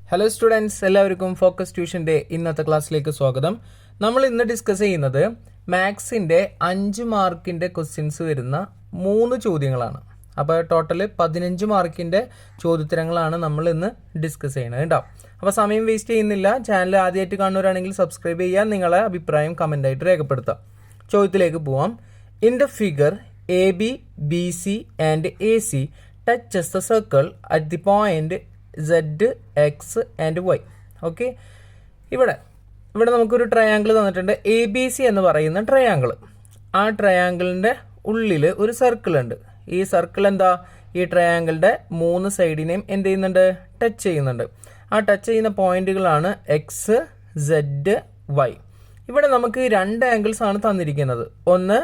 Hello students, എല്ലാവർക്കും focus ട്യൂഷൻ്റെ ഇന്നത്തെ ക്ലാസ്സിലേക്ക് സ്വാഗതം. നമ്മൾ ഇന്ന് ഡിസ്കസ് ചെയ്യുന്നത് മാത്സിൻ്റെ 5 മാർക്കിൻ്റെ ക്വസ്റ്റ്യൻസ് വരുന്ന 3 ചോദ്യങ്ങളാണ്. അപ്പോൾ ടോട്ടൽ 15 മാർക്കിൻ്റെ ചോദ്യോത്തരങ്ങളാണ് നമ്മൾ ഇന്ന് ഡിസ്കസ് ചെയ്യുന്നത് കേട്ടോ. അപ്പോൾ സമയം വേസ്റ്റ് ചെയ്യുന്നില്ല. ചാനൽ ആദ്യമായിട്ട് കാണുന്നവരാണെങ്കിൽ സബ്സ്ക്രൈബ് ചെയ്യാൻ, നിങ്ങളെ അഭിപ്രായം കമൻ്റായിട്ട് രേഖപ്പെടുത്താം. ചോദ്യത്തിലേക്ക് പോവാം. In the figure AB, BC and AC touches the circle at the point Z, X and Y. Okay, ഇവിടെ നമുക്കൊരു ട്രയാങ്കിൾ തന്നിട്ടുണ്ട്. ABC എന്ന് പറയുന്ന ട്രയാങ്കിൾ. ആ ട്രയാങ്കിളിൻ്റെ ഉള്ളിൽ ഒരു സർക്കിൾ ഉണ്ട്. ഈ സർക്കിൾ എന്താ, ഈ ട്രയാങ്കിളിൻ്റെ 3 സൈഡിനെയും എന്ത് ചെയ്യുന്നുണ്ട്, ടച്ച് ചെയ്യുന്നുണ്ട്. ആ ടച്ച് ചെയ്യുന്ന പോയിന്റുകളാണ് എക്സ്, സെഡ്, വൈ. ഇവിടെ നമുക്ക് 2 ആംഗിൾസ് ആണ് തന്നിരിക്കുന്നത്. ഒന്ന്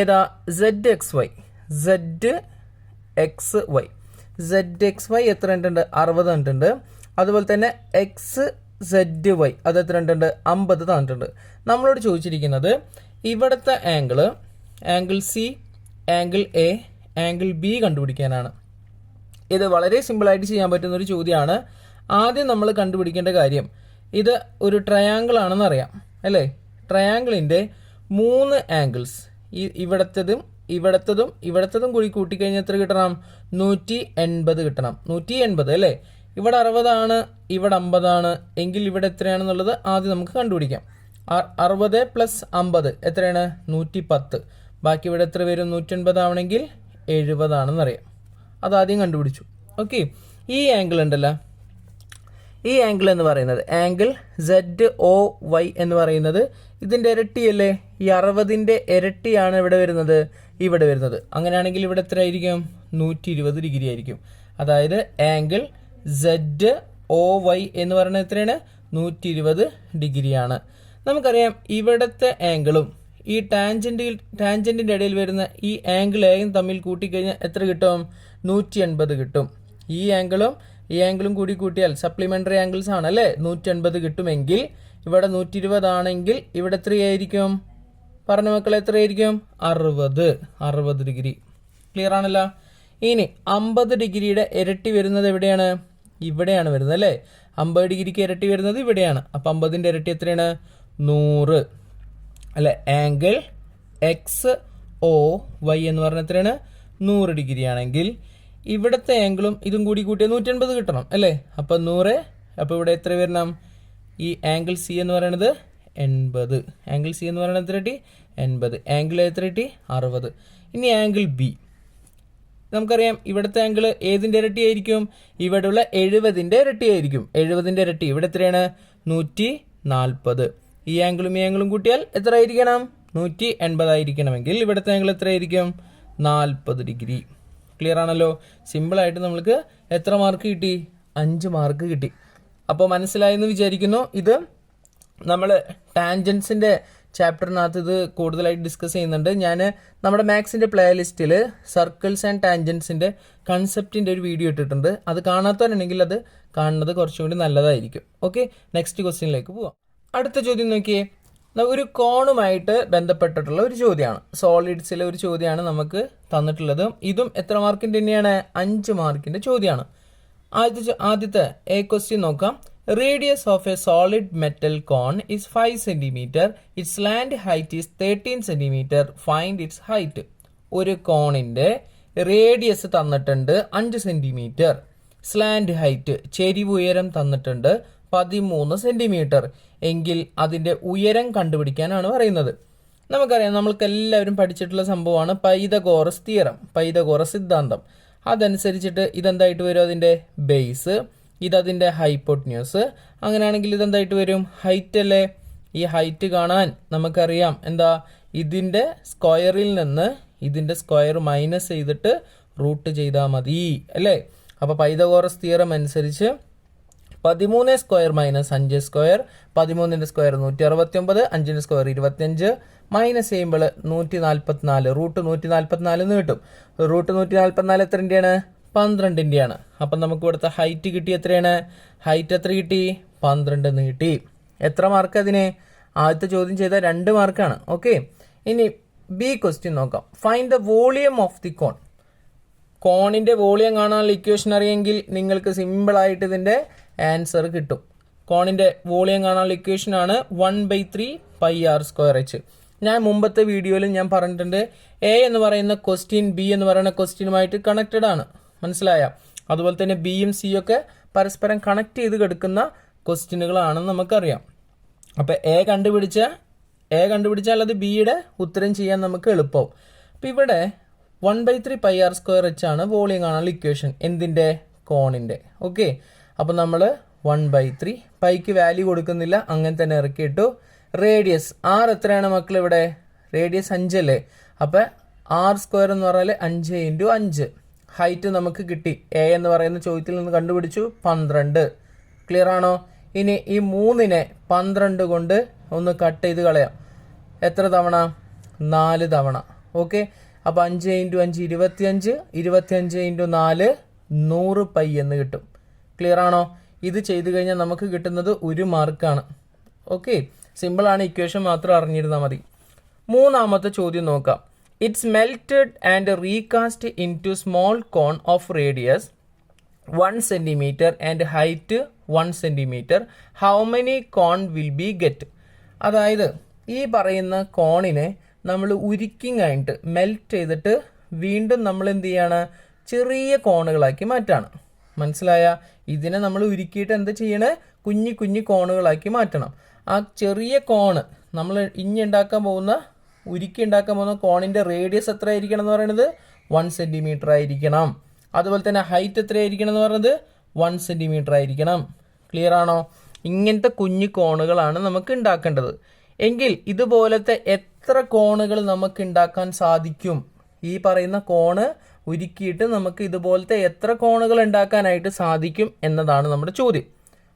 ഏതാ, Z X Y. Z X Y, Z X Y എത്ര ഉണ്ട്, 60 തന്നിട്ടുണ്ട്. അതുപോലെ തന്നെ എക്സ് സെഡ് വൈ അത് എത്ര ഉണ്ട്, 50 തന്നിട്ടുണ്ട്. നമ്മളോട് ചോദിച്ചിരിക്കുന്നത് ഇവിടുത്തെ angle C, angle A, angle B കണ്ടുപിടിക്കാനാണ്. ഇത് വളരെ സിമ്പിളായിട്ട് ചെയ്യാൻ പറ്റുന്ന ഒരു ചോദ്യമാണ്. ആദ്യം നമ്മൾ കണ്ടുപിടിക്കേണ്ട കാര്യം, ഇത് ഒരു ട്രയാങ്കിൾ ആണെന്ന് അറിയാം അല്ലേ. ട്രയാങ്കിളിൻ്റെ 3 ആംഗിൾസ്, ഇവിടത്തതും കൂടി കൂട്ടിക്കഴിഞ്ഞാൽ എത്ര കിട്ടണം, 180 കിട്ടണം. 180 അല്ലേ. ഇവിടെ 60 ആണ്, ഇവിടെ 50 ആണ് എങ്കിൽ ഇവിടെ എത്രയാണെന്നുള്ളത് ആദ്യം നമുക്ക് കണ്ടുപിടിക്കാം. 60 + 50 എത്രയാണ്, 110. ബാക്കി ഇവിടെ എത്ര വരും, 180 ആവണമെങ്കിൽ 70 ആണെന്നറിയാം. അതാദ്യം കണ്ടുപിടിച്ചു. ഓക്കെ, ഈ ആംഗിൾ ഉണ്ടല്ലോ, ഈ ആംഗിൾ എന്ന് പറയുന്നത് ആംഗിൾ ZOY എന്ന് പറയുന്നത് ഇതിൻ്റെ ഇരട്ടിയല്ലേ. ഈ 60ന്റെ ഇരട്ടിയാണ് ഇവിടെ വരുന്നത്. അങ്ങനെയാണെങ്കിൽ ഇവിടെ എത്ര ആയിരിക്കും, 120 ഡിഗ്രി ആയിരിക്കും. അതായത് ആംഗിൾ ZOY എന്ന് പറയുന്നത് എത്രയാണ്, 120 ഡിഗ്രിയാണ്. നമുക്കറിയാം ഇവിടുത്തെ ആംഗിളും ഈ ടാൻജന്റിന്റെ ഇടയിൽ വരുന്ന ഈ ആംഗിൾ എയും തമ്മിൽ കൂട്ടിക്കഴിഞ്ഞാൽ എത്ര കിട്ടും, 180 കിട്ടും. ഈ ആംഗിളും കൂടി കൂട്ടിയാൽ സപ്ലിമെന്ററി ആംഗിൾസ് ആണ് അല്ലേ, 180 കിട്ടുമെങ്കിൽ ഇവിടെ 120 ആണെങ്കിൽ ഇവിടെ എത്രയായിരിക്കും, പറഞ്ഞ മക്കൾ എത്രയായിരിക്കും, 60 ഡിഗ്രി. ക്ലിയർ ആണല്ലോ. ഇനി 50 ഡിഗ്രിയുടെ ഇരട്ടി വരുന്നത് എവിടെയാണ്, ഇവിടെയാണ് വരുന്നത് അല്ലേ. 50 ഡിഗ്രിക്ക് ഇരട്ടി വരുന്നത് ഇവിടെയാണ്. അപ്പം 50ന്റെ ഇരട്ടി എത്രയാണ്, 100 അല്ലെ. ആംഗിൾ XOY എന്ന് പറഞ്ഞ എത്രയാണ്, 100 ഡിഗ്രി ആണെങ്കിൽ ഇവിടുത്തെ ആംഗിളും ഇതും കൂടി കൂട്ടിയാൽ 180 കിട്ടണം അല്ലേ. അപ്പം 100. അപ്പോൾ ഇവിടെ എത്ര വരണം, ഈ ആംഗിൾ സി എന്ന് പറയുന്നത് 80. ആംഗിൾ സി എന്ന് പറയുന്നത് എത്ര കിട്ടി, 80. ആംഗിൾ എത്ര കിട്ടി, 60. ഇനി ആംഗിൾ ബി നമുക്കറിയാം ഇവിടുത്തെ ആംഗിൾ ഏതിൻ്റെ ഇരട്ടി ആയിരിക്കും, ഇവിടെയുള്ള 70ന്റെ ഇരട്ടി ആയിരിക്കും. 70ന്റെ ഇരട്ടി ഇവിടെ എത്രയാണ്, 140. ഈ ആംഗിളും കൂട്ടിയാൽ എത്ര ആയിരിക്കണം, 180 ആയിരിക്കണമെങ്കിൽ ഇവിടുത്തെ ആംഗിൾ എത്ര ആയിരിക്കും, 40 ഡിഗ്രി. ക്ലിയർ ആണല്ലോ. സിമ്പിളായിട്ട് നമ്മൾക്ക് എത്ര മാർക്ക് കിട്ടി, 5 മാർക്ക് കിട്ടി. അപ്പോൾ മനസ്സിലായെന്ന് വിചാരിക്കുന്നു. ഇത് നമ്മൾ ടാൻജൻസിൻ്റെ ചാപ്റ്ററിനകത്ത് ഇത് കൂടുതലായിട്ട് ഡിസ്കസ് ചെയ്യുന്നുണ്ട്. ഞാൻ നമ്മുടെ മാത്സിൻ്റെ പ്ലേലിസ്റ്റിൽ സർക്കിൾസ് ആൻഡ് ടാൻജൻസിൻ്റെ കൺസെപ്റ്റിൻ്റെ ഒരു വീഡിയോ ഇട്ടിട്ടുണ്ട്. അത് കാണാത്തവരുണ്ടെങ്കിൽ അത് കാണുന്നത് കുറച്ചും കൂടി നല്ലതായിരിക്കും. ഓക്കെ, നെക്സ്റ്റ് ക്വസ്റ്റ്യനിലേക്ക് പോവാം. അടുത്ത ചോദ്യം നോക്കിയേ. ഒരു കോണുമായിട്ട് ബന്ധപ്പെട്ടിട്ടുള്ള ഒരു ചോദ്യമാണ്. സോളിഡ്സിലെ ഒരു ചോദ്യമാണ് നമുക്ക് തന്നിട്ടുള്ളത്. ഇതും എത്ര മാർക്കിൻ്റെ തന്നെയാണ്, 5 മാർക്കിൻ്റെ ചോദ്യമാണ്. ആദ്യത്തെ ക്വസ്റ്റ്യൻ നോക്കാം. Radius of a solid metal cone is 5 centimetre. Its slant height is 13 centimetre. Find its height. ഒരു കോണിന്റെ റേഡിയസ് തന്നിട്ടുണ്ട് 5 സെന്റിമീറ്റർ. സ്ലാൻഡ് ഹൈറ്റ് ചെരിവ് ഉയരം തന്നിട്ടുണ്ട് 13 സെന്റിമീറ്റർ. എങ്കിൽ അതിന്റെ ഉയരം കണ്ടുപിടിക്കാനാണ് പറയുന്നത്. നമുക്കറിയാം, നമ്മൾക്ക് എല്ലാവരും പഠിച്ചിട്ടുള്ള സംഭവമാണ് പൈതഗോറസ് തിയറം, പൈതഗോറസ് സിദ്ധാന്തം. അതനുസരിച്ചിട്ട് ഇതെന്തായിട്ട് വരും, അതിൻ്റെ ബേസ്, ഇതതിൻ്റെ ഹൈപ്പോട്ട്ന്യൂസ്. അങ്ങനെയാണെങ്കിൽ ഇതെന്തായിട്ട് വരും, ഹൈറ്റ് അല്ലേ. ഈ ഹൈറ്റ് കാണാൻ നമുക്കറിയാം എന്താ, ഇതിൻ്റെ സ്ക്വയറിൽ നിന്ന് ഇതിൻ്റെ സ്ക്വയർ മൈനസ് ചെയ്തിട്ട് റൂട്ട് ചെയ്താൽ മതി അല്ലേ. അപ്പോൾ പൈതഗോറസ് തിയറം അനുസരിച്ച് 13 സ്ക്വയർ മൈനസ് 5 സ്ക്വയർ, 13ന്റെ സ്ക്വയർ 169, 5ന്റെ സ്ക്വയർ 25, മൈനസ് ചെയ്യുമ്പോൾ 144, റൂട്ട് 144 എന്ന് കിട്ടും. റൂട്ട് 144 എത്രൻ്റെയാണ്, 12ൻ്റെയാണ്. അപ്പം നമുക്ക് ഇവിടുത്തെ ഹൈറ്റ് കിട്ടി, എത്രയാണ് ഹൈറ്റ്, എത്ര കിട്ടി, 12 എന്ന് കിട്ടി. എത്ര മാർക്ക് അതിന്, ആദ്യത്തെ ചോദ്യം ചെയ്ത 2 മാർക്കാണ്. ഓക്കെ, ഇനി ബി ക്വസ്റ്റ്യൻ നോക്കാം. Find the volume of the cone. കോണിന്റെ വോളിയം കാണാനുള്ള ഇക്വേഷൻ അറിയെങ്കിൽ നിങ്ങൾക്ക് സിമ്പിളായിട്ട് ഇതിന്റെ ആൻസർ കിട്ടും. കോണിൻ്റെ വോളിയം കാണാനുള്ള ഇക്വേഷനാണ് 1/3 പൈ ആർ സ്ക്വയർ എച്ച്. ഞാൻ മുമ്പത്തെ വീഡിയോയിൽ ഞാൻ പറഞ്ഞിട്ടുണ്ട്, എ എന്ന് പറയുന്ന ക്വസ്റ്റ്യൻ ബി എന്ന് പറയുന്ന ക്വസ്റ്റ്യനുമായിട്ട് കണക്റ്റഡ് ആണ്, മനസ്സിലായ? അതുപോലെ തന്നെ ബിയും സിയും ഒക്കെ പരസ്പരം കണക്ട് ചെയ്ത് കിടക്കുന്ന ക്വസ്റ്റ്യനുകളാണെന്ന് നമുക്കറിയാം. അപ്പോൾ എ കണ്ടുപിടിച്ചാൽ അത് ബിയുടെ ഉത്തരം ചെയ്യാൻ നമുക്ക് എളുപ്പമാവും. അപ്പോൾ ഇവിടെ 1/3 പൈ ആർ സ്ക്വയർ എച്ച് ആണ് വോളിയം കാണാനുള്ള ഇക്വേഷൻ. എന്തിൻ്റെ? കോണിൻ്റെ. ഓക്കെ, അപ്പോൾ നമ്മൾ 1/3 പൈക്ക് വാല്യൂ കൊടുക്കുന്നില്ല, അങ്ങനെ തന്നെ ഇറക്കിയിട്ടു. റേഡിയസ് ആർ എത്രയാണ് മക്കൾ? ഇവിടെ റേഡിയസ് 5 അല്ലേ? അപ്പം ആർ സ്ക്വയർ എന്ന് പറഞ്ഞാൽ 5 × 5. ഹൈറ്റ് നമുക്ക് കിട്ടി. എ എന്ന് പറയുന്ന ചോദ്യത്തിൽ നിന്ന് കണ്ടുപിടിച്ചു 12. ക്ലിയർ ആണോ? ഇനി ഈ 3നെ 12 കൊണ്ട് ഒന്ന് കട്ട് ചെയ്ത് കളയാം. എത്ര തവണ? 4 തവണ. ഓക്കെ, അപ്പോൾ 5 × 5 25, 25 × 4 100 പൈ എന്ന് കിട്ടും. ക്ലിയർ ആണോ? ഇത് ചെയ്തു കഴിഞ്ഞാൽ നമുക്ക് കിട്ടുന്നത് 1 മാർക്കാണ്. ഓക്കെ, സിമ്പിളാണ്, ഇക്വേഷൻ മാത്രം അറിഞ്ഞിരുന്നാൽ മതി. മൂന്നാമത്തെ ചോദ്യം നോക്കാം. It's melted and recast into small cone of radius 1 cm and height 1 cm. How many cone will be get? അതായത് ഈ പറയുന്ന കോണിനെ നമ്മൾ ഉരുക്കി കഴിഞ്ഞിട്ട് മെൽറ്റ് ചെയ്തിട്ട് വീണ്ടും നമ്മൾ എന്ത് ചെയ്യാണ്? ചെറിയ കോണുകളാക്കി മാറ്റാണ്. മനസ്സിലായ? ഇതിനെ നമ്മൾ ഉരുക്കിയിട്ട് എന്ത് ചെയ്യണേ? കുഞ്ഞു കുഞ്ഞു കോണുകളാക്കി മാറ്റണം. ആ ചെറിയ കോണ് നമ്മൾ ഉരുക്കി ഉണ്ടാക്കാൻ പോകുന്ന കോണിൻ്റെ റേഡിയസ് എത്ര ആയിരിക്കണം എന്ന് പറയുന്നത്? 1 cm ആയിരിക്കണം. അതുപോലെ തന്നെ ഹൈറ്റ് എത്രയായിരിക്കണം എന്ന് പറയുന്നത്? 1 cm ആയിരിക്കണം. ക്ലിയർ ആണോ? ഇങ്ങനത്തെ കുഞ്ഞു കോണുകളാണ് നമുക്ക് ഉണ്ടാക്കേണ്ടത്. എങ്കിൽ ഇതുപോലത്തെ എത്ര കോണുകൾ നമുക്ക് ഉണ്ടാക്കാൻ സാധിക്കും? ഈ പറയുന്ന കോണ് ഉരുക്കിയിട്ട് നമുക്ക് ഇതുപോലത്തെ എത്ര കോണുകൾ ഉണ്ടാക്കാനായിട്ട് സാധിക്കും എന്നതാണ് നമ്മുടെ ചോദ്യം.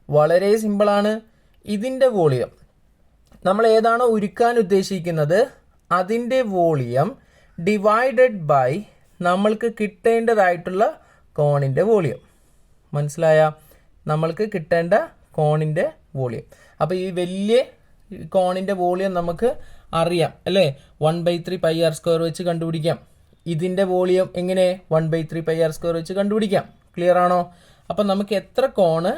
വളരെ സിമ്പിളാണ്. ഇതിൻ്റെ വോളിയം നമ്മൾ ഏതാണോ ഉരുക്കാൻ ഉദ്ദേശിക്കുന്നത് അതിൻ്റെ വോളിയം ഡിവൈഡഡ് ബൈ നമ്മൾക്ക് കിട്ടേണ്ടതായിട്ടുള്ള കോണിൻ്റെ വോളിയം. മനസ്സിലായ? നമ്മൾക്ക് കിട്ടേണ്ട കോണിൻ്റെ വോളിയം. അപ്പോൾ ഈ വലിയ കോണിൻ്റെ വോളിയം നമുക്ക് അറിയാം അല്ലേ? 1/3 പൈ ആർ സ്ക്വയർ വെച്ച് കണ്ടുപിടിക്കാം. ഇതിൻ്റെ വോളിയം എങ്ങനെ? 1/3 പൈ ആർ സ്ക്വയർ വെച്ച് കണ്ടുപിടിക്കാം. ക്ലിയർ ആണോ? അപ്പം നമുക്ക് എത്ര കോണ്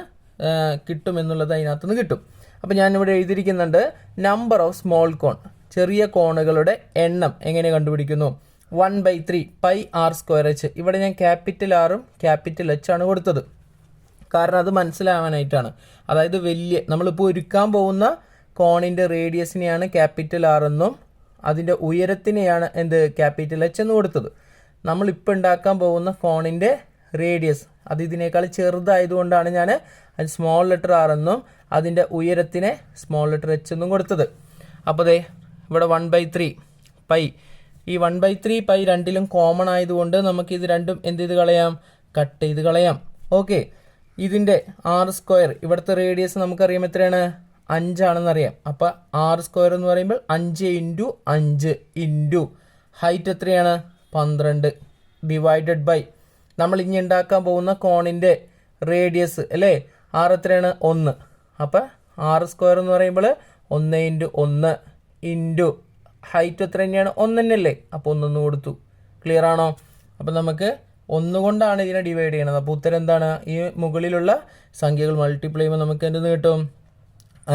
കിട്ടുമെന്നുള്ളത് അതിനകത്തുനിന്ന് കിട്ടും. അപ്പം ഞാനിവിടെ എഴുതിയിരിക്കുന്നുണ്ട് നമ്പർ ഓഫ് സ്മോൾ കോൺ, ചെറിയ കോണുകളുടെ എണ്ണം എങ്ങനെ കണ്ടുപിടിക്കുന്നു? 1/3 പൈ ആർ സ്ക്വയർ എച്ച്. ഇവിടെ ഞാൻ ക്യാപിറ്റൽ ആറും ക്യാപിറ്റൽ എച്ച് ആണ് കൊടുത്തത്, കാരണം അത് മനസ്സിലാവാനായിട്ടാണ്. അതായത് വലിയ നമ്മളിപ്പോൾ ഒരുക്കാൻ പോകുന്ന കോണിൻ്റെ റേഡിയസിനെയാണ് ക്യാപിറ്റൽ ആർ എന്നും അതിൻ്റെ ഉയരത്തിനെയാണ് എന്ത്? ക്യാപിറ്റൽ എച്ച് എന്ന് കൊടുത്തത്. നമ്മളിപ്പോൾ ഉണ്ടാക്കാൻ പോകുന്ന കോണിൻ്റെ റേഡിയസ് അത് ഇതിനേക്കാൾ ചെറുതായതുകൊണ്ടാണ് ഞാൻ അത് സ്മോൾ ലെറ്റർ ആർ എന്നും അതിൻ്റെ ഉയരത്തിനെ സ്മോൾ ലെറ്റർ എച്ച് എന്നും കൊടുത്തത്. അപ്പോൾ ദേ ഇവിടെ 1/3 പൈ, ഈ 1/3 പൈ രണ്ടിലും കോമൺ ആയതുകൊണ്ട് നമുക്ക് ഇത് രണ്ടും എന്ത് ചെയ്ത് കളയാം? കട്ട് ചെയ്ത് കളയാം. ഓക്കെ, ഇതിൻ്റെ ആർ സ്ക്വയർ, ഇവിടുത്തെ റേഡിയസ് നമുക്കറിയാം എത്രയാണ്? 5 ആണെന്നറിയാം. അപ്പോൾ ആർ സ്ക്വയർ എന്ന് പറയുമ്പോൾ 5 × 5 ഇൻറ്റു ഹൈറ്റ് എത്രയാണ്? 12 ഡിവൈഡഡ് ബൈ നമ്മൾ ഇനി ഉണ്ടാക്കാൻ പോകുന്ന കോണിൻ്റെ റേഡിയസ് അല്ലേ? ആർ എത്രയാണ്? 1. അപ്പോൾ ആർ സ്ക്വയർ എന്ന് പറയുമ്പോൾ 1 × 1 ഇൻറ്റു ഹൈറ്റ് എത്ര തന്നെയാണ്? 1 തന്നെയല്ലേ? അപ്പോൾ 1 കൊടുത്തു. ക്ലിയർ ആണോ? അപ്പോൾ നമുക്ക് 1 കൊണ്ടാണ് ഇതിനെ ഡിവൈഡ് ചെയ്യണത്. അപ്പോൾ ഉത്തരം എന്താണ്? ഈ മുകളിലുള്ള സംഖ്യകൾ മൾട്ടിപ്ലൈ ചെയ്യുമ്പോൾ നമുക്ക് എന്തെന്ന് കിട്ടും?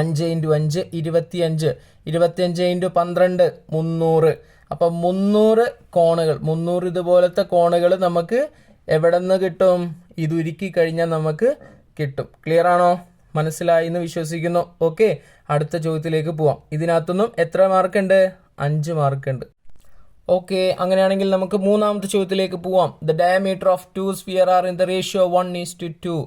5 × 5 25, 25 × 12 300. അപ്പം 300 കോണുകൾ, 300 ഇതുപോലത്തെ കോണുകൾ നമുക്ക് എവിടെ നിന്ന് കിട്ടും? ഇത് ഉരുക്കി കഴിഞ്ഞാൽ നമുക്ക് കിട്ടും. ക്ലിയർ ആണോ? മനസ്സിലായി എന്ന് വിശ്വസിക്കുന്നു. ഓക്കെ, അടുത്ത ചോദ്യത്തിലേക്ക് പോവാം. ഇതിനകത്തുനിന്നും എത്ര മാർക്കുണ്ട്? 5 മാർക്കുണ്ട്. ഓക്കെ, അങ്ങനെയാണെങ്കിൽ നമുക്ക് മൂന്നാമത്തെ ചോദ്യത്തിലേക്ക് പോവാം. The diameter of 2 sphere are in the ratio 1:2.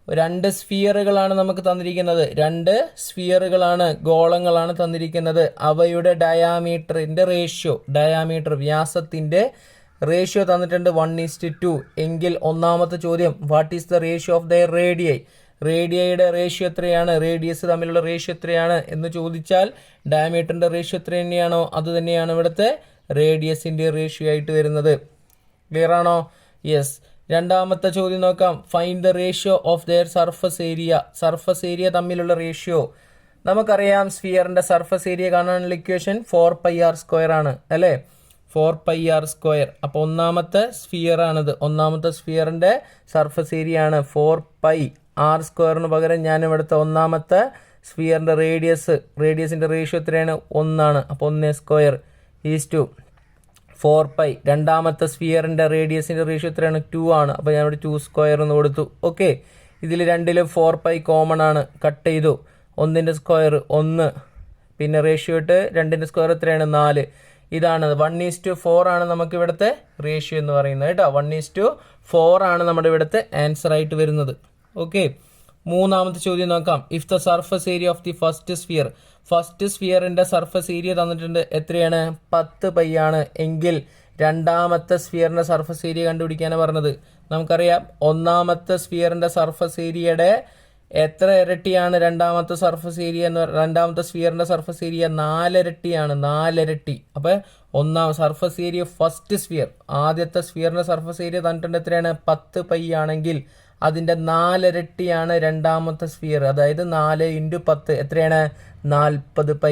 2 സ്ഫിയറുകളാണ് നമുക്ക് തന്നിരിക്കുന്നത്. 2 സ്ഫിയറുകളാണ്, ഗോളങ്ങളാണ് തന്നിരിക്കുന്നത്. അവയുടെ ഡയാമീറ്ററിൻ്റെ റേഷ്യോ, ഡയാമീറ്റർ വ്യാസത്തിൻ്റെ റേഷ്യോ തന്നിട്ടുണ്ട് 1:2. എങ്കിൽ ഒന്നാമത്തെ ചോദ്യം, what is the ratio of the radii? റേഡിയയുടെ ratio എത്രയാണ്? റേഡിയസ് തമ്മിലുള്ള റേഷ്യോ എത്രയാണ് എന്ന് ചോദിച്ചാൽ ഡയമീറ്ററിൻ്റെ റേഷ്യോ എത്ര തന്നെയാണോ അത് തന്നെയാണ് ഇവിടുത്തെ റേഡിയസിൻ്റെ റേഷ്യോ ആയിട്ട് വരുന്നത്. ക്ലിയർ ആണോ? യെസ്. രണ്ടാമത്തെ ചോദ്യം നോക്കാം. Find the ratio of their surface area. Surface area തമ്മിലുള്ള റേഷ്യോ നമുക്കറിയാം. സ്ഫിയറിൻ്റെ സർഫസ് ഏരിയ കാണാനുള്ള ഇക്വേഷൻ 4πr² ആണ് അല്ലേ? 4πr². അപ്പോൾ ഒന്നാമത്തെ സ്ഫിയർ ആണിത്. ഒന്നാമത്തെ സ്ഫിയറിൻ്റെ സർഫസ് ഏരിയ ആണ് 4π ആർ സ്ക്വയറിന് പകരം ഞാൻ ഇവിടുത്തെ ഒന്നാമത്തെ സ്ഫിയറിൻ്റെ റേഡിയസിൻ്റെ റേഷ്യോ എത്രയാണ് 1 അപ്പോൾ 1 സ്ക്വയർ ഈസ് ടു 4π. രണ്ടാമത്തെ സ്ഫിയറിൻ്റെ റേഡിയസിൻ്റെ റേഷ്യോ എത്രയാണ് 2 അപ്പോൾ ഞാൻ ഇവിടെ 2 സ്ക്വയർ എന്ന് കൊടുത്തു. ഓക്കെ, ഇതിൽ രണ്ടിലും 4π കോമൺ ആണ്, കട്ട് ചെയ്തു. 1ൻ്റെ സ്ക്വയർ 1, പിന്നെ റേഷ്യോ ഇട്ട് 2ൻ്റെ സ്ക്വയർ എത്രയാണ് 4. ഇതാണ് 1:4 ആണ് നമുക്ക് ഇവിടുത്തെ റേഷ്യോ എന്ന് പറയുന്നത് കേട്ടോ. 1:4 ആണ് നമ്മുടെ ഇവിടുത്തെ ആൻസർ ആയിട്ട് വരുന്നത്. ഓക്കെ, മൂന്നാമത്തെ ചോദ്യം നോക്കാം. If the surface area of the first സ്ഫിയറിന്റെ സർഫസ് ഏരിയ തന്നിട്ടുണ്ട്, എത്രയാണ് 10π ആണ് എങ്കിൽ രണ്ടാമത്തെ സ്ഫിയറിന്റെ സർഫസ് ഏരിയ കണ്ടുപിടിക്കാനാണ് പറഞ്ഞത്. നമുക്കറിയാം ഒന്നാമത്തെ സ്ഫിയറിന്റെ സർഫസ് ഏരിയയുടെ എത്ര ഇരട്ടിയാണ് രണ്ടാമത്തെ സർഫസ് ഏരിയ എന്ന് രണ്ടാമത്തെ സ്ഫിയറിന്റെ സർഫസ് ഏരിയ 4 ഇരട്ടിയാണ്, 4 ഇരട്ടി. അപ്പൊ സർഫസ് ഏരിയ ഫസ്റ്റ് സ്ഫിയർ, ആദ്യത്തെ സ്ഫിയറിന്റെ സർഫസ് ഏരിയ തന്നിട്ടുണ്ട് എത്രയാണ് 10π ആണെങ്കിൽ അതിന്റെ 4 ഇരട്ടിയാണ് രണ്ടാമത്തെ സ്ഫിയർ, അതായത് 4 × 10 എത്രയാണ് 40π.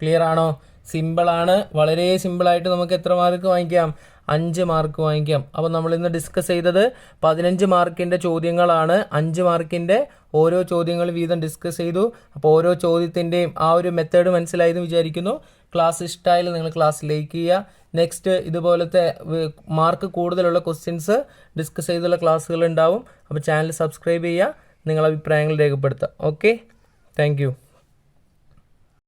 ക്ലിയർ ആണോ? സിമ്പിൾ ആണ്, വളരെ സിമ്പിളായിട്ട് നമുക്ക് എത്ര മാർക്ക് വാങ്ങിക്കാം? 5 മാർക്ക് വാങ്ങിക്കാം. അപ്പോൾ നമ്മൾ ഇന്ന് ഡിസ്കസ് ചെയ്തത് 15 മാർക്കിൻ്റെ ചോദ്യങ്ങളാണ്. 5 മാർക്കിൻ്റെ ഓരോ ചോദ്യങ്ങൾ വീതം ഡിസ്കസ് ചെയ്തു. അപ്പോൾ ഓരോ ചോദ്യത്തിൻ്റെയും ആ ഒരു മെത്തേഡ് മനസ്സിലായെന്ന് വിചാരിക്കുന്നു. ക്ലാസ് ഇഷ്ടമായാലും നിങ്ങൾ ക്ലാസ് ലൈക്ക് ചെയ്യുക. നെക്സ്റ്റ് ഇതുപോലത്തെ മാർക്ക് കൂടുതലുള്ള ക്വസ്റ്റ്യൻസ് ഡിസ്കസ് ചെയ്തുള്ള ക്ലാസ്സുകൾ ഉണ്ടാവും. അപ്പോൾ ചാനൽ സബ്സ്ക്രൈബ് ചെയ്യുക, നിങ്ങളുടെ അഭിപ്രായങ്ങൾ രേഖപ്പെടുത്തുക. Okay, thank you.